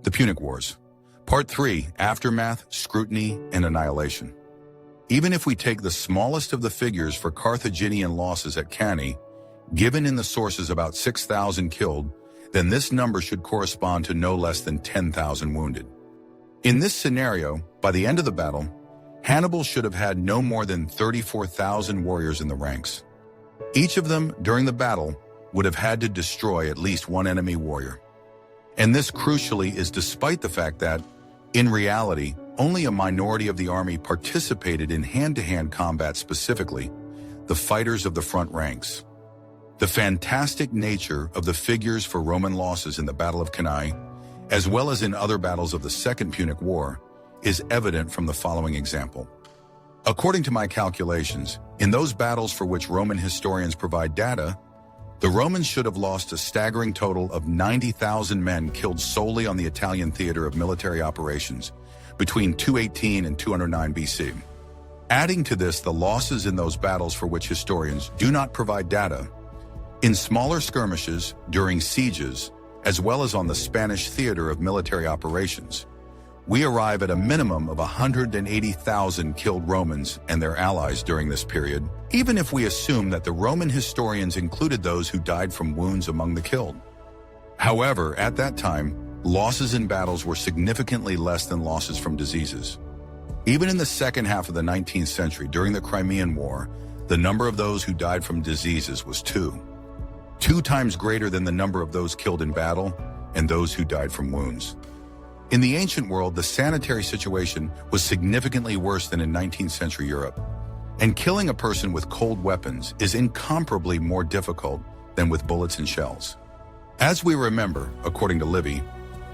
The Punic Wars. Part 3, Aftermath, Scrutiny, and Annihilation. Even if we take the smallest of the figures for Carthaginian losses at Cannae, given in the sources about 6,000 killed, then this number should correspond to no less than 10,000 wounded. In this scenario, by the end of the battle, Hannibal should have had no more than 34,000 warriors in the ranks. Each of them, during the battle, would have had to destroy at least one enemy warrior. And this crucially is despite the fact that, in reality, only a minority of the army participated in hand-to-hand combat, specifically the fighters of the front ranks. The fantastic nature of the figures for Roman losses in the Battle of Cannae, as well as in other battles of the Second Punic War, is evident from the following example. According to my calculations, in those battles for which Roman historians provide data, the Romans should have lost a staggering total of 90,000 men killed solely on the Italian theater of military operations between 218 and 209 BC. Adding to this the losses in those battles for which historians do not provide data, in smaller skirmishes, during sieges, as well as on the Spanish theater of military operations, we arrive at a minimum of 180,000 killed Romans and their allies during this period, even if we assume that the Roman historians included those who died from wounds among the killed. However, at that time, losses in battles were significantly less than losses from diseases. Even in the second half of the 19th century, during the Crimean War, the number of those who died from diseases was two times greater than the number of those killed in battle and those who died from wounds. In the ancient world, the sanitary situation was significantly worse than in 19th century Europe, and killing a person with cold weapons is incomparably more difficult than with bullets and shells. As we remember, according to Livy,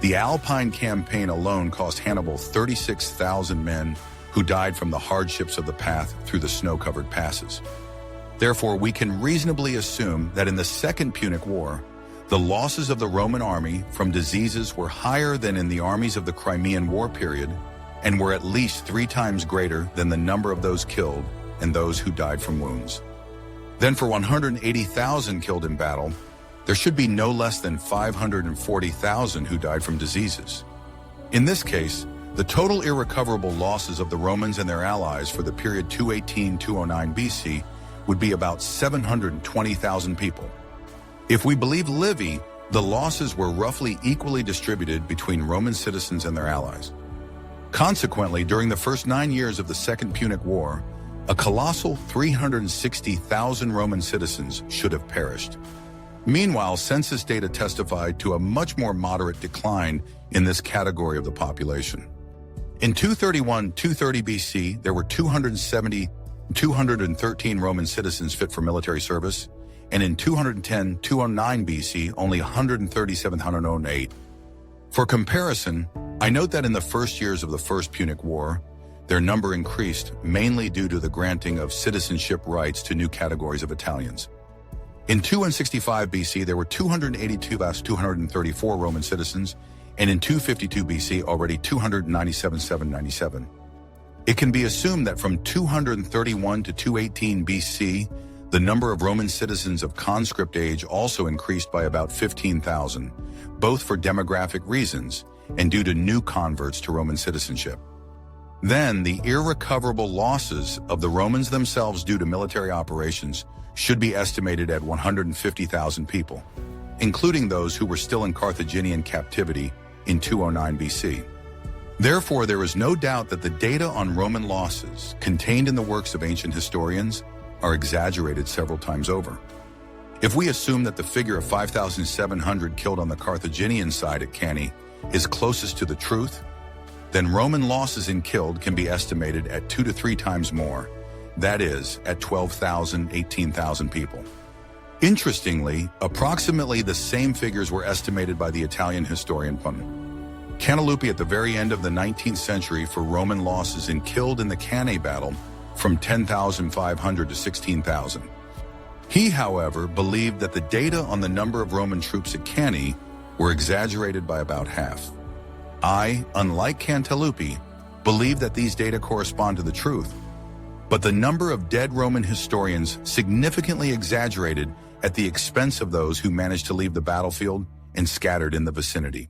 the Alpine campaign alone cost Hannibal 36,000 men who died from the hardships of the path through the snow-covered passes. Therefore, we can reasonably assume that in the Second Punic War, the losses of the Roman army from diseases were higher than in the armies of the Crimean War period and were at least 3 times greater than the number of those killed and those who died from wounds. Then for 180,000 killed in battle, there should be no less than 540,000 who died from diseases. In this case, the total irrecoverable losses of the Romans and their allies for the period 218-209 BC would be about 720,000 people. If we believe Livy, the losses were roughly equally distributed between Roman citizens and their allies. Consequently, during the first 9 years of the Second Punic War, a colossal 360,000 Roman citizens should have perished. Meanwhile, census data testified to a much more moderate decline in this category of the population. In 231-230 BC, there were 213 Roman citizens fit for military service, and in 210-209 BC, only 137,108. For comparison, I note that in the first years of the First Punic War, their number increased mainly due to the granting of citizenship rights to new categories of Italians. In 265 BC, there were 282,234 Roman citizens, and in 252 BC, already 297,797. It can be assumed that from 231 to 218 BC, the number of Roman citizens of conscript age also increased by about 15,000, both for demographic reasons and due to new converts to Roman citizenship. Then, the irrecoverable losses of the Romans themselves due to military operations should be estimated at 150,000 people, including those who were still in Carthaginian captivity in 209 BC. Therefore, there is no doubt that the data on Roman losses contained in the works of ancient historians are exaggerated several times over. If we assume that the figure of 5,700 killed on the Carthaginian side at Cannae is closest to the truth, then Roman losses in killed can be estimated at 2 to 3 times more, that is, at 12,000, 18,000 people. Interestingly, approximately the same figures were estimated by the Italian historian Cannae at the very end of the 19th century for Roman losses in killed in the Cannae battle from 10,500 to 16,000. He, however, believed that the data on the number of Roman troops at Cannae were exaggerated by about half. I, unlike Cantalupi, believe that these data correspond to the truth, but the number of dead Roman historians significantly exaggerated at the expense of those who managed to leave the battlefield and scattered in the vicinity.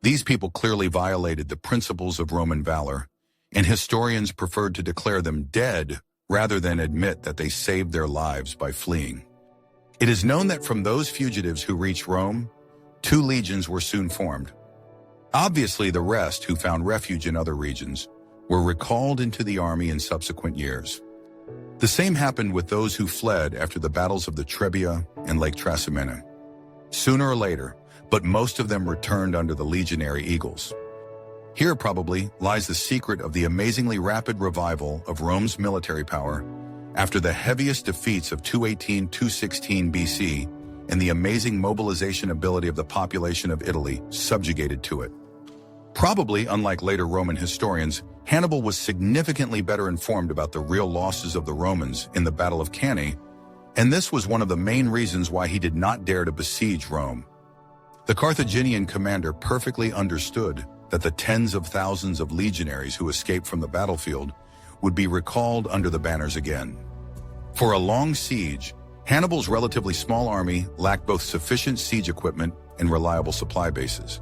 These people clearly violated the principles of Roman valor, and historians preferred to declare them dead rather than admit that they saved their lives by fleeing. It is known that from those fugitives who reached Rome, 2 legions were soon formed. Obviously, the rest, who found refuge in other regions, were recalled into the army in subsequent years. The same happened with those who fled after the battles of the Trebia and Lake Trasimene. Sooner or later, but most of them returned under the legionary eagles. Here probably lies the secret of the amazingly rapid revival of Rome's military power after the heaviest defeats of 218-216 BC and the amazing mobilization ability of the population of Italy subjugated to it. Probably, unlike later Roman historians, Hannibal was significantly better informed about the real losses of the Romans in the Battle of Cannae, and this was one of the main reasons why he did not dare to besiege Rome. The Carthaginian commander perfectly understood that the tens of thousands of legionaries who escaped from the battlefield would be recalled under the banners again. For a long siege, Hannibal's relatively small army lacked both sufficient siege equipment and reliable supply bases.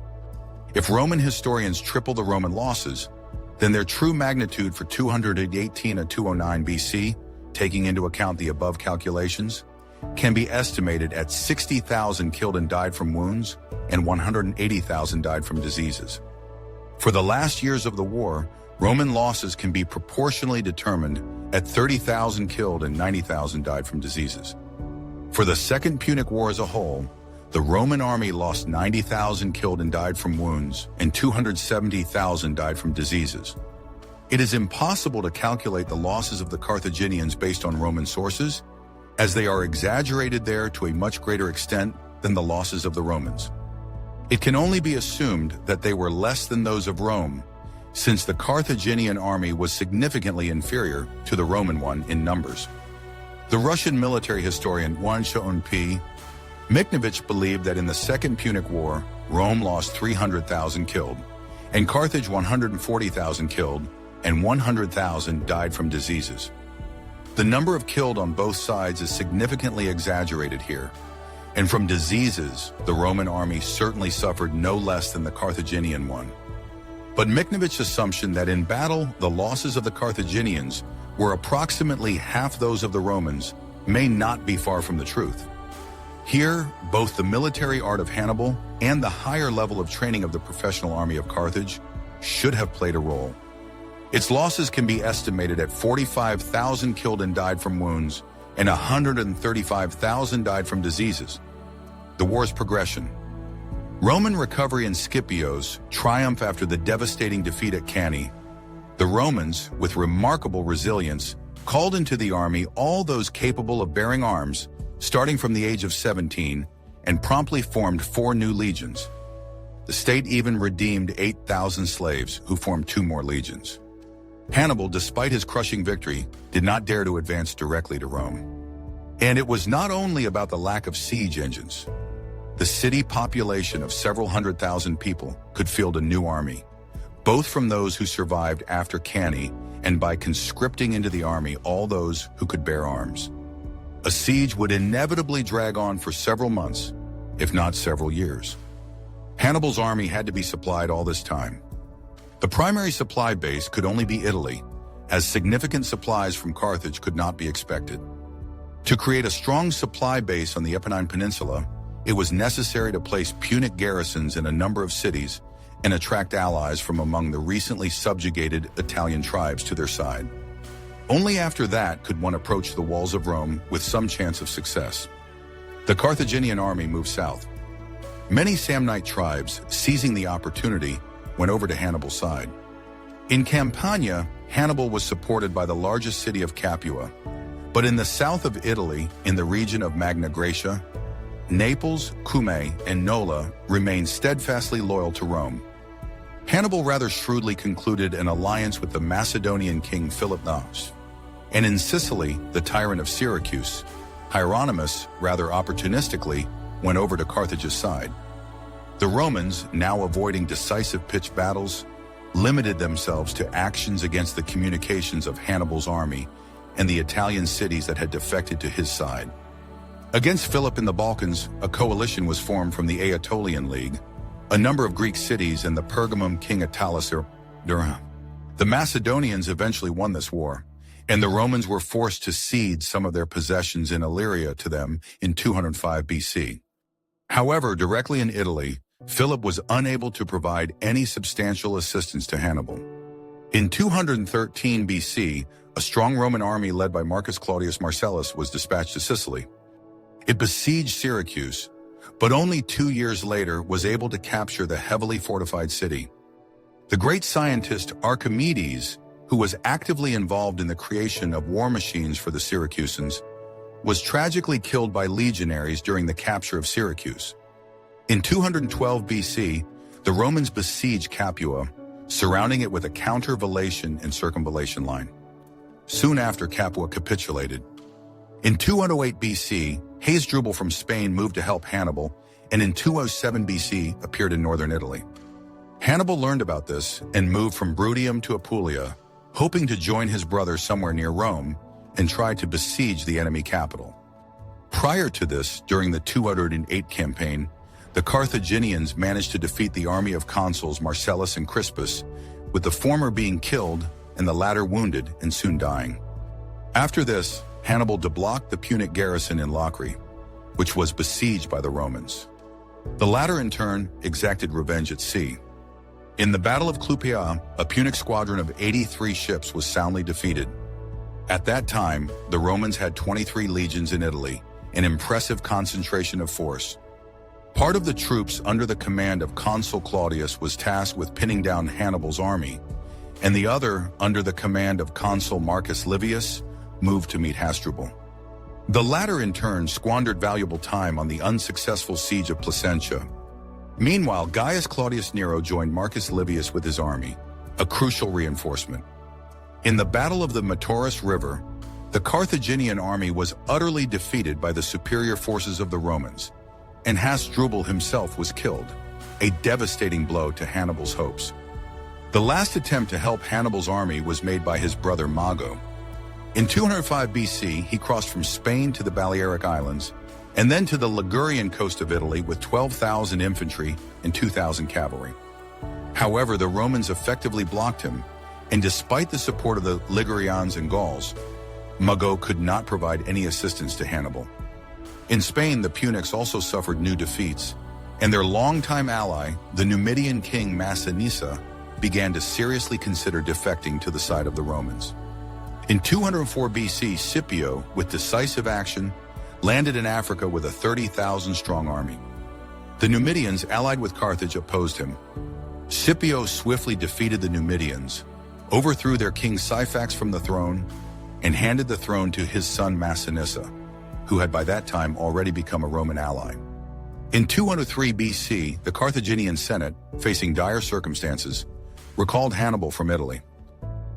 If Roman historians triple the Roman losses, then their true magnitude for 218 and 209 BC, taking into account the above calculations, can be estimated at 60,000 killed and died from wounds and 180,000 died from diseases. For the last years of the war, Roman losses can be proportionally determined at 30,000 killed and 90,000 died from diseases. For the Second Punic War as a whole, the Roman army lost 90,000 killed and died from wounds, and 270,000 died from diseases. It is impossible to calculate the losses of the Carthaginians based on Roman sources, as they are exaggerated there to a much greater extent than the losses of the Romans. It can only be assumed that they were less than those of Rome, since the Carthaginian army was significantly inferior to the Roman one in numbers. The Russian military historian Juan P. Miknovich believed that in the Second Punic War, Rome lost 300,000 killed, and Carthage 140,000 killed, and 100,000 died from diseases. The number of killed on both sides is significantly exaggerated here, and from diseases, the Roman army certainly suffered no less than the Carthaginian one. But Miknovich's assumption that in battle, the losses of the Carthaginians were approximately half those of the Romans may not be far from the truth. Here, both the military art of Hannibal and the higher level of training of the professional army of Carthage should have played a role. Its losses can be estimated at 45,000 killed and died from wounds, and 135,000 died from diseases. The war's progression. Roman recovery in Scipio's triumph after the devastating defeat at Cannae. The Romans, with remarkable resilience, called into the army all those capable of bearing arms, starting from the age of 17, and promptly formed 4 new legions. The state even redeemed 8,000 slaves, who formed 2 more legions. Hannibal, despite his crushing victory, did not dare to advance directly to Rome. And it was not only about the lack of siege engines. The city population of several 100,000 people could field a new army, both from those who survived after Cannae and by conscripting into the army all those who could bear arms. A siege would inevitably drag on for several months, if not several years. Hannibal's army had to be supplied all this time. The primary supply base could only be Italy, as significant supplies from Carthage could not be expected. To create a strong supply base on the Apennine Peninsula, it was necessary to place Punic garrisons in a number of cities and attract allies from among the recently subjugated Italian tribes to their side. Only after that could one approach the walls of Rome with some chance of success. The Carthaginian army moved south. Many Samnite tribes, seizing the opportunity, went over to Hannibal's side. In Campania, Hannibal was supported by the largest city of Capua, but in the south of Italy, in the region of Magna Graecia, Naples, Cumae, and Nola remained steadfastly loyal to Rome. Hannibal rather shrewdly concluded an alliance with the Macedonian king Philip II, and in Sicily, the tyrant of Syracuse, Hieronymus, rather opportunistically, went over to Carthage's side. The Romans, now avoiding decisive pitched battles, limited themselves to actions against the communications of Hannibal's army and the Italian cities that had defected to his side. Against Philip in the Balkans, a coalition was formed from the Aetolian League, a number of Greek cities, and the Pergamum king Attalus. The Macedonians eventually won this war, and the Romans were forced to cede some of their possessions in Illyria to them in 205 BC. However, directly in Italy, Philip was unable to provide any substantial assistance to Hannibal. In 213 BC, a strong Roman army led by Marcus Claudius Marcellus was dispatched to Sicily. It besieged Syracuse, but only 2 years later was able to capture the heavily fortified city. The great scientist Archimedes, who was actively involved in the creation of war machines for the Syracusans, was tragically killed by legionaries during the capture of Syracuse. In 212 BC, the Romans besieged Capua, surrounding it with a countervallation and circumvallation line. Soon after, Capua capitulated. In 208 BC, Hasdrubal from Spain moved to help Hannibal, and in 207 BC appeared in northern Italy. Hannibal learned about this and moved from Bruttium to Apulia, hoping to join his brother somewhere near Rome and try to besiege the enemy capital. Prior to this, during the 208 campaign, the Carthaginians managed to defeat the army of consuls Marcellus and Crispus, with the former being killed and the latter wounded and soon dying. After this, Hannibal deblocked the Punic garrison in Locri, which was besieged by the Romans. The latter, in turn, exacted revenge at sea. In the Battle of Clupea, a Punic squadron of 83 ships was soundly defeated. At that time, the Romans had 23 legions in Italy, an impressive concentration of force. Part of the troops under the command of Consul Claudius was tasked with pinning down Hannibal's army, and the other, under the command of Consul Marcus Livius, moved to meet Hasdrubal. The latter, in turn, squandered valuable time on the unsuccessful siege of Placentia. Meanwhile, Gaius Claudius Nero joined Marcus Livius with his army, a crucial reinforcement. In the Battle of the Metaurus River, the Carthaginian army was utterly defeated by the superior forces of the Romans, and Hasdrubal himself was killed, a devastating blow to Hannibal's hopes. The last attempt to help Hannibal's army was made by his brother Mago. In 205 BC, he crossed from Spain to the Balearic Islands, and then to the Ligurian coast of Italy with 12,000 infantry and 2,000 cavalry. However, the Romans effectively blocked him, and despite the support of the Ligurians and Gauls, Mago could not provide any assistance to Hannibal. In Spain, the Punics also suffered new defeats, and their longtime ally, the Numidian king Massinissa, began to seriously consider defecting to the side of the Romans. In 204 BC, Scipio, with decisive action, landed in Africa with a 30,000-strong army. The Numidians, allied with Carthage, opposed him. Scipio swiftly defeated the Numidians, overthrew their king Syphax from the throne, and handed the throne to his son Massinissa, who had by that time already become a Roman ally. In 203 BC, the Carthaginian Senate, facing dire circumstances, recalled Hannibal from Italy.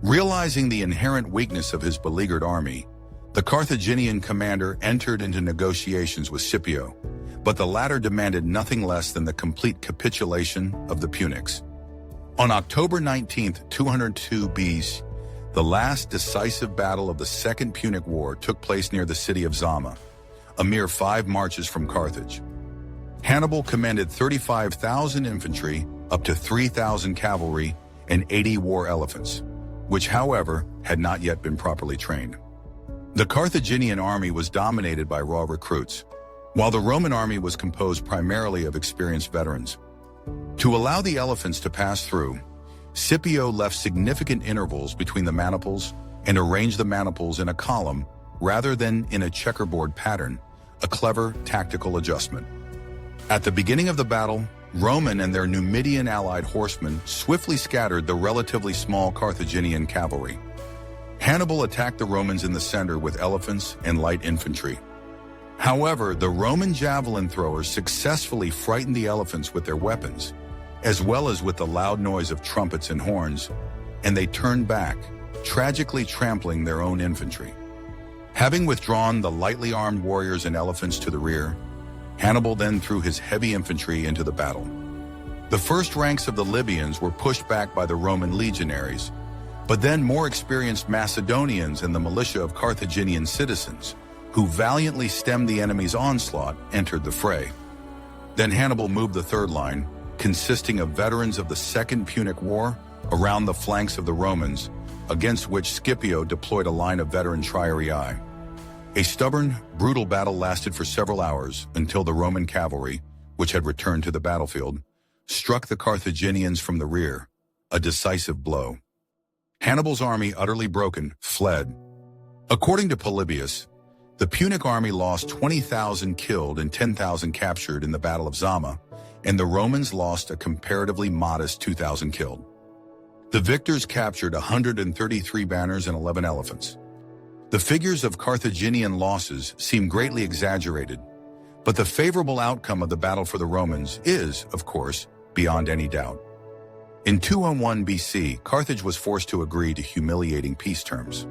Realizing the inherent weakness of his beleaguered army, the Carthaginian commander entered into negotiations with Scipio, but the latter demanded nothing less than the complete capitulation of the Punics. On October 19, 202 BC, the last decisive battle of the Second Punic War took place near the city of Zama, a mere 5 marches from Carthage. Hannibal commanded 35,000 infantry, up to 3,000 cavalry, and 80 war elephants, which, however, had not yet been properly trained. The Carthaginian army was dominated by raw recruits, while the Roman army was composed primarily of experienced veterans. To allow the elephants to pass through, Scipio left significant intervals between the maniples and arranged the maniples in a column rather than in a checkerboard pattern, a clever tactical adjustment. At the beginning of the battle, Roman and their Numidian allied horsemen swiftly scattered the relatively small Carthaginian cavalry. Hannibal attacked the Romans in the center with elephants and light infantry. However, the Roman javelin throwers successfully frightened the elephants with their weapons, as well as with the loud noise of trumpets and horns, and they turned back, tragically trampling their own infantry. Having withdrawn the lightly armed warriors and elephants to the rear, Hannibal then threw his heavy infantry into the battle. The first ranks of the Libyans were pushed back by the Roman legionaries, but then more experienced Macedonians and the militia of Carthaginian citizens, who valiantly stemmed the enemy's onslaught, entered the fray. Then Hannibal moved the third line, consisting of veterans of the Second Punic War around the flanks of the Romans, against which Scipio deployed a line of veteran triarii. A stubborn, brutal battle lasted for several hours until the Roman cavalry, which had returned to the battlefield, struck the Carthaginians from the rear, a decisive blow. Hannibal's army, utterly broken, fled. According to Polybius, the Punic army lost 20,000 killed and 10,000 captured in the Battle of Zama, and the Romans lost a comparatively modest 2,000 killed. The victors captured 133 banners and 11 elephants. The figures of Carthaginian losses seem greatly exaggerated, but the favorable outcome of the battle for the Romans is, of course, beyond any doubt. In 201 BC, Carthage was forced to agree to humiliating peace terms.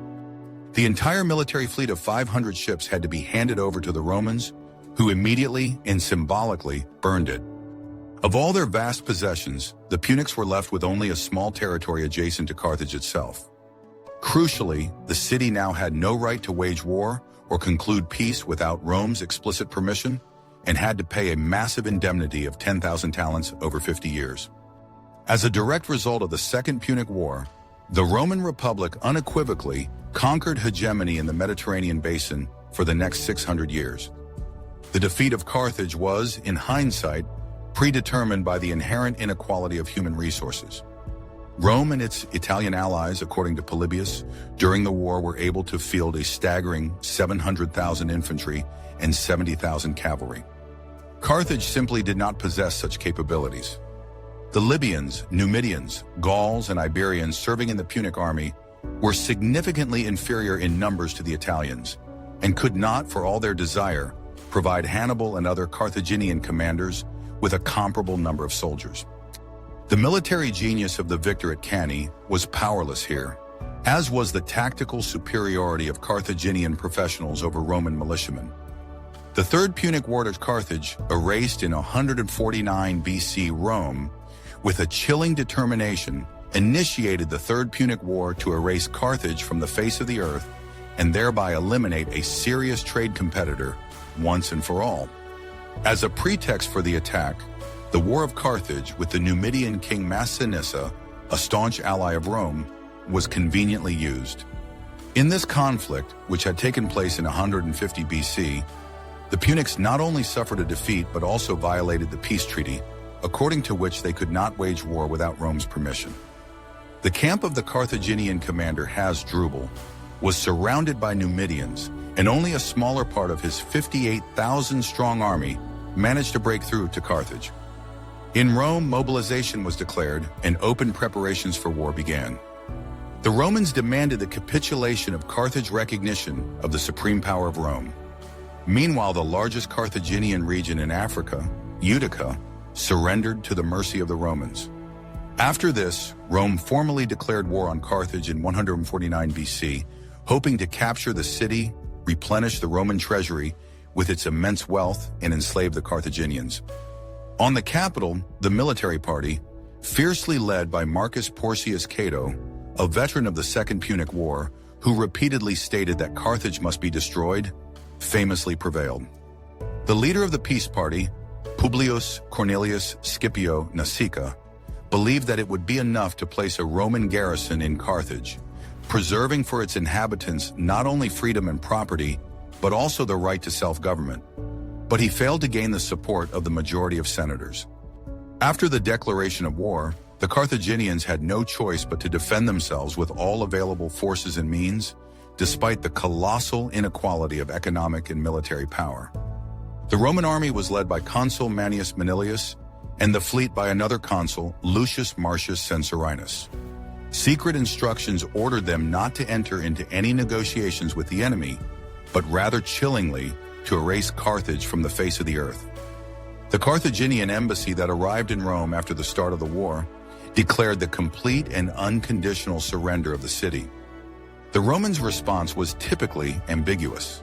The entire military fleet of 500 ships had to be handed over to the Romans, who immediately and symbolically burned it. Of all their vast possessions, the Punics were left with only a small territory adjacent to Carthage itself. Crucially, the city now had no right to wage war or conclude peace without Rome's explicit permission, and had to pay a massive indemnity of 10,000 talents over 50 years. As a direct result of the Second Punic War, the Roman Republic unequivocally conquered hegemony in the Mediterranean basin for the next 600 years. The defeat of Carthage was, in hindsight, predetermined by the inherent inequality of human resources. Rome and its Italian allies, according to Polybius, during the war were able to field a staggering 700,000 infantry and 70,000 cavalry. Carthage simply did not possess such capabilities. The Libyans, Numidians, Gauls, and Iberians serving in the Punic army were significantly inferior in numbers to the Italians, and could not, for all their desire, provide Hannibal and other Carthaginian commanders with a comparable number of soldiers. The military genius of the victor at Cannae was powerless here, as was the tactical superiority of Carthaginian professionals over Roman militiamen. The Third Punic War at Carthage, erased in 149 BC Rome, with a chilling determination, initiated the Third Punic War to erase Carthage from the face of the earth and thereby eliminate a serious trade competitor once and for all. As a pretext for the attack, the War of Carthage with the Numidian king Massinissa, a staunch ally of Rome, was conveniently used. In this conflict, which had taken place in 150 BC, the Punics not only suffered a defeat but also violated the peace treaty, according to which they could not wage war without Rome's permission. The camp of the Carthaginian commander Hasdrubal was surrounded by Numidians, and only a smaller part of his 58,000-strong army managed to break through to Carthage. In Rome, mobilization was declared, and open preparations for war began. The Romans demanded the capitulation of Carthage recognition of the supreme power of Rome. Meanwhile, the largest Carthaginian region in Africa, Utica, surrendered to the mercy of the Romans. After this, Rome formally declared war on Carthage in 149 BC, hoping to capture the city, replenish the Roman treasury with its immense wealth, and enslave the Carthaginians. On the capital, the military party, fiercely led by Marcus Porcius Cato, a veteran of the Second Punic War, who repeatedly stated that Carthage must be destroyed, famously prevailed. The leader of the peace party, Publius Cornelius Scipio Nasica, believed that it would be enough to place a Roman garrison in Carthage, preserving for its inhabitants not only freedom and property, but also the right to self-government. But he failed to gain the support of the majority of senators. After the declaration of war, the Carthaginians had no choice but to defend themselves with all available forces and means, despite the colossal inequality of economic and military power. The Roman army was led by Consul Manius Manilius, and the fleet by another consul, Lucius Marcius Censorinus. Secret instructions ordered them not to enter into any negotiations with the enemy, but rather chillingly to erase Carthage from the face of the earth. The Carthaginian embassy that arrived in Rome after the start of the war declared the complete and unconditional surrender of the city. The Romans' response was typically ambiguous.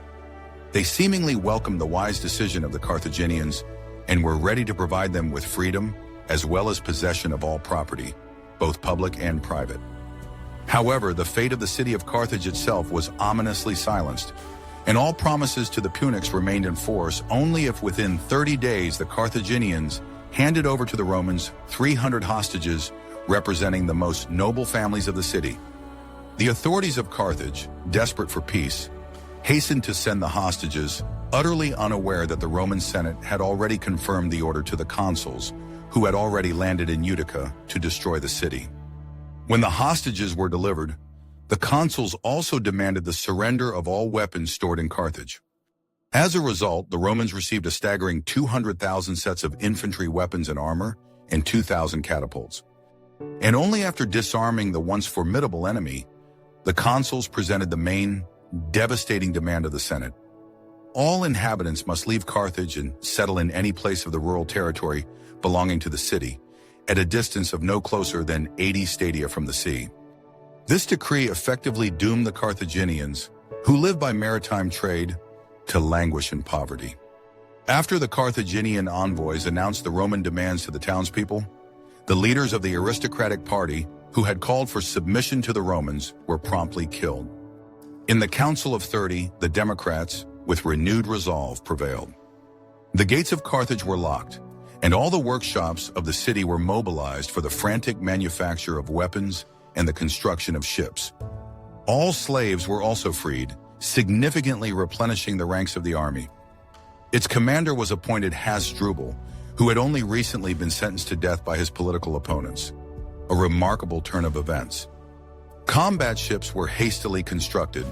They seemingly welcomed the wise decision of the Carthaginians and were ready to provide them with freedom as well as possession of all property, both public and private. However, the fate of the city of Carthage itself was ominously silenced, and all promises to the Punics remained in force only if within 30 days the Carthaginians handed over to the Romans 300 hostages representing the most noble families of the city. The authorities of Carthage, desperate for peace, hastened to send the hostages, utterly unaware that the Roman Senate had already confirmed the order to the consuls, who had already landed in Utica to destroy the city. When the hostages were delivered, the consuls also demanded the surrender of all weapons stored in Carthage. As a result, the Romans received a staggering 200,000 sets of infantry weapons and armor and 2,000 catapults. And only after disarming the once formidable enemy, the consuls presented the main, devastating demand of the Senate. All inhabitants must leave Carthage and settle in any place of the rural territory belonging to the city, at a distance of no closer than 80 stadia from the sea. This decree effectively doomed the Carthaginians, who lived by maritime trade, to languish in poverty. After the Carthaginian envoys announced the Roman demands to the townspeople, the leaders of the aristocratic party, who had called for submission to the Romans, were promptly killed. In the Council of 30, the Democrats, with renewed resolve, prevailed. The gates of Carthage were locked, and all the workshops of the city were mobilized for the frantic manufacture of weapons and the construction of ships. All slaves were also freed, significantly replenishing the ranks of the army. Its commander was appointed Hasdrubal, who had only recently been sentenced to death by his political opponents. A remarkable turn of events. Combat ships were hastily constructed,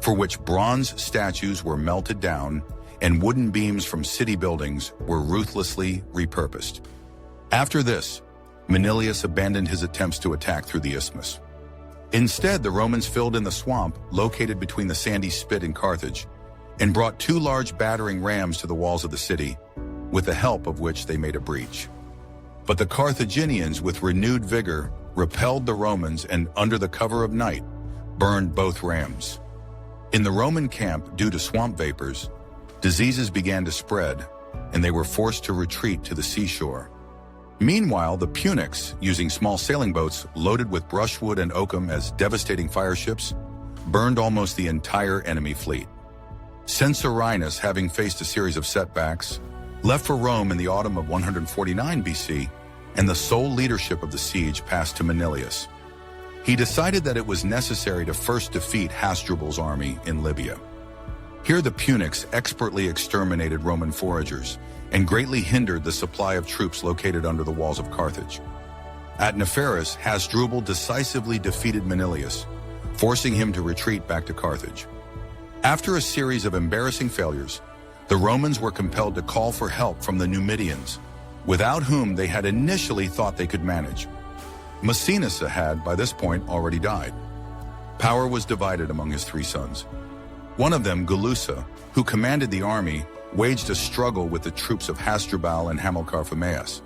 for which bronze statues were melted down and wooden beams from city buildings were ruthlessly repurposed. After this, Manilius abandoned his attempts to attack through the isthmus. Instead, the Romans filled in the swamp located between the sandy spit and Carthage and brought 2 large battering rams to the walls of the city, with the help of which they made a breach. But the Carthaginians, with renewed vigor, repelled the Romans and, under the cover of night, burned both rams. In the Roman camp, due to swamp vapors, diseases began to spread, and they were forced to retreat to the seashore. Meanwhile, the Punics, using small sailing boats loaded with brushwood and oakum as devastating fire ships, burned almost the entire enemy fleet. Censorinus, having faced a series of setbacks, left for Rome in the autumn of 149 BC, and the sole leadership of the siege passed to Manilius. He decided that it was necessary to first defeat Hasdrubal's army in Libya. Here the Punics expertly exterminated Roman foragers and greatly hindered the supply of troops located under the walls of Carthage. At Nepharis, Hasdrubal decisively defeated Manilius, forcing him to retreat back to Carthage. After a series of embarrassing failures, the Romans were compelled to call for help from the Numidians, without whom they had initially thought they could manage. Masinissa had, by this point, already died. Power was divided among his 3 sons. One of them, Gulusa, who commanded the army, waged a struggle with the troops of Hasdrubal and Hamilcar Phamaeus.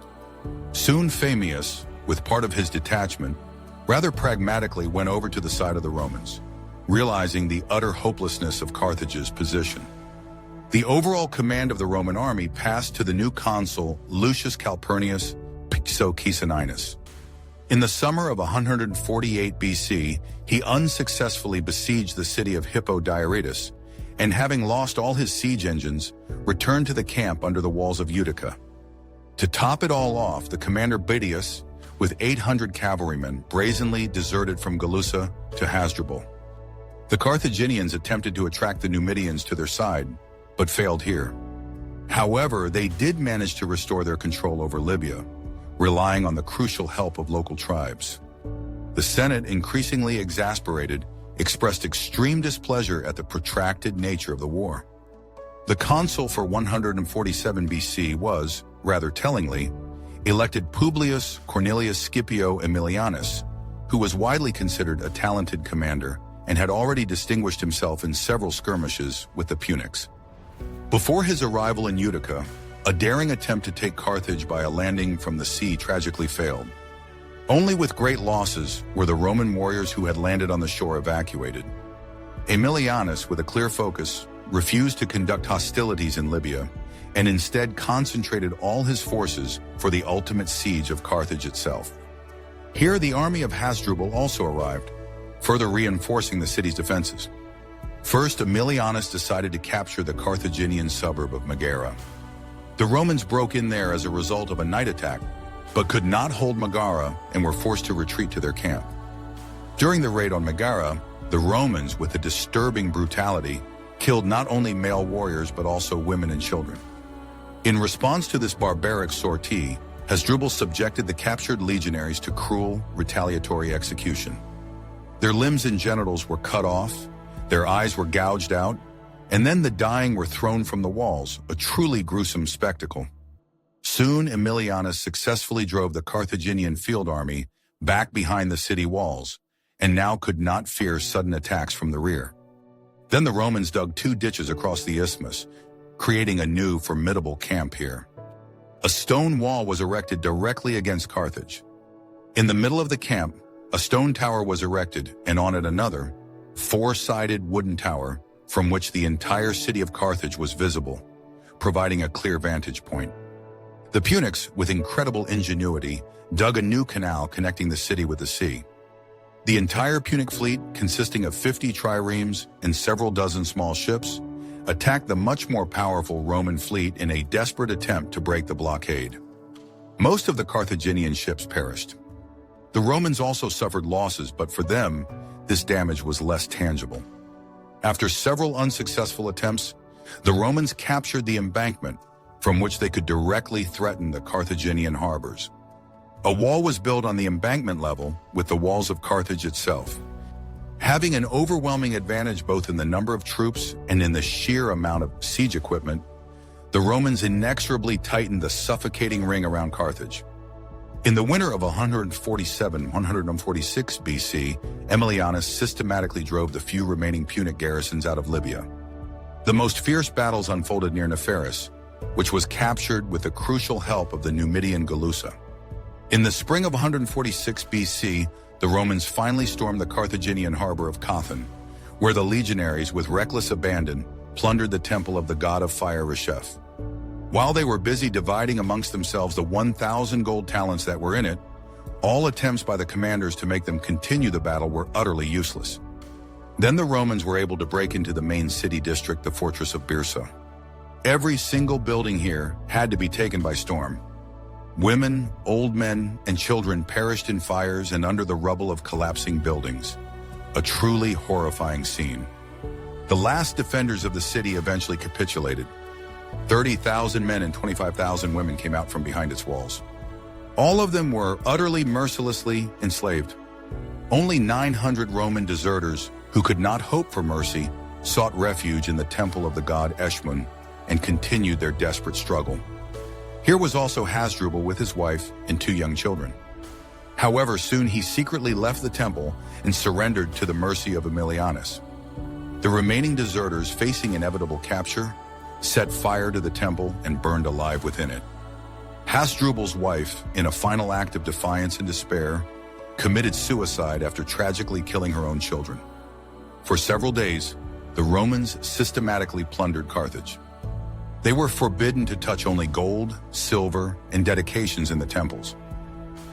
Soon Phamius, with part of his detachment, rather pragmatically went over to the side of the Romans, realizing the utter hopelessness of Carthage's position. The overall command of the Roman army passed to the new consul Lucius Calpurnius Piso-Caesoninus. In the summer of 148 BC, he unsuccessfully besieged the city of Hippo-Diaritus, and having lost all his siege engines, returned to the camp under the walls of Utica. To top it all off, the commander Bitius, with 800 cavalrymen, brazenly deserted from Gulusa to Hasdrubal. The Carthaginians attempted to attract the Numidians to their side, but failed here. However, they did manage to restore their control over Libya, relying on the crucial help of local tribes. The Senate, increasingly exasperated, expressed extreme displeasure at the protracted nature of the war. The consul for 147 BC was, rather tellingly, elected Publius Cornelius Scipio Aemilianus, who was widely considered a talented commander and had already distinguished himself in several skirmishes with the Punics. Before his arrival in Utica, a daring attempt to take Carthage by a landing from the sea tragically failed. Only with great losses were the Roman warriors who had landed on the shore evacuated. Aemilianus, with a clear focus, refused to conduct hostilities in Libya and instead concentrated all his forces for the ultimate siege of Carthage itself. Here the army of Hasdrubal also arrived, further reinforcing the city's defenses. First, Aemilianus decided to capture the Carthaginian suburb of Megara. The Romans broke in there as a result of a night attack, but could not hold Megara and were forced to retreat to their camp. During the raid on Megara, the Romans, with a disturbing brutality, killed not only male warriors but also women and children. In response to this barbaric sortie, Hasdrubal subjected the captured legionaries to cruel, retaliatory execution. Their limbs and genitals were cut off, their eyes were gouged out, and then the dying were thrown from the walls, a truly gruesome spectacle. Soon, Aemilianus successfully drove the Carthaginian field army back behind the city walls, and now could not fear sudden attacks from the rear. Then the Romans dug 2 ditches across the isthmus, creating a new formidable camp here. A stone wall was erected directly against Carthage. In the middle of the camp, a stone tower was erected, and on it another, 4-sided wooden tower from which the entire city of Carthage was visible, providing a clear vantage point. The Punics, with incredible ingenuity, dug a new canal connecting the city with the sea. The entire Punic fleet, consisting of 50 triremes and several dozen small ships, attacked the much more powerful Roman fleet in a desperate attempt to break the blockade. Most of the Carthaginian ships perished. The Romans also suffered losses, but for them, this damage was less tangible. After several unsuccessful attempts, the Romans captured the embankment from which they could directly threaten the Carthaginian harbors. A wall was built on the embankment level with the walls of Carthage itself. Having an overwhelming advantage both in the number of troops and in the sheer amount of siege equipment, the Romans inexorably tightened the suffocating ring around Carthage. In the winter of 147-146 BC, Aemilianus systematically drove the few remaining Punic garrisons out of Libya. The most fierce battles unfolded near Nepharis, which was captured with the crucial help of the Numidian Galusa. In the spring of 146 BC, the Romans finally stormed the Carthaginian harbor of Kathan, where the legionaries, with reckless abandon, plundered the temple of the god of fire Resheph. While they were busy dividing amongst themselves the 1,000 gold talents that were in it, all attempts by the commanders to make them continue the battle were utterly useless. Then the Romans were able to break into the main city district, the fortress of Byrsa. Every single building here had to be taken by storm. Women, old men, and children perished in fires and under the rubble of collapsing buildings. A truly horrifying scene. The last defenders of the city eventually capitulated. 30,000 men and 25,000 women came out from behind its walls. All of them were utterly mercilessly enslaved. Only 900 Roman deserters, who could not hope for mercy, sought refuge in the temple of the god Eshmun and continued their desperate struggle. Here was also Hasdrubal with his wife and 2 young children. However, soon he secretly left the temple and surrendered to the mercy of Aemilianus. The remaining deserters, facing inevitable capture, set fire to the temple and burned alive within it. Hasdrubal's wife, in a final act of defiance and despair, committed suicide after tragically killing her own children. For several days, the Romans systematically plundered Carthage. They were forbidden to touch only gold, silver, and dedications in the temples.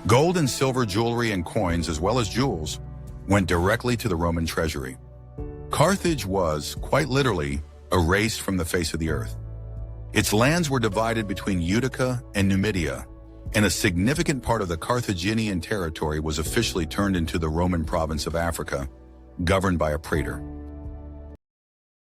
Gold and silver jewelry and coins, as well as jewels, went directly to the Roman treasury. Carthage was, quite literally, erased from the face of the earth. Its lands were divided between Utica and Numidia, and a significant part of the Carthaginian territory was officially turned into the Roman province of Africa, governed by a praetor.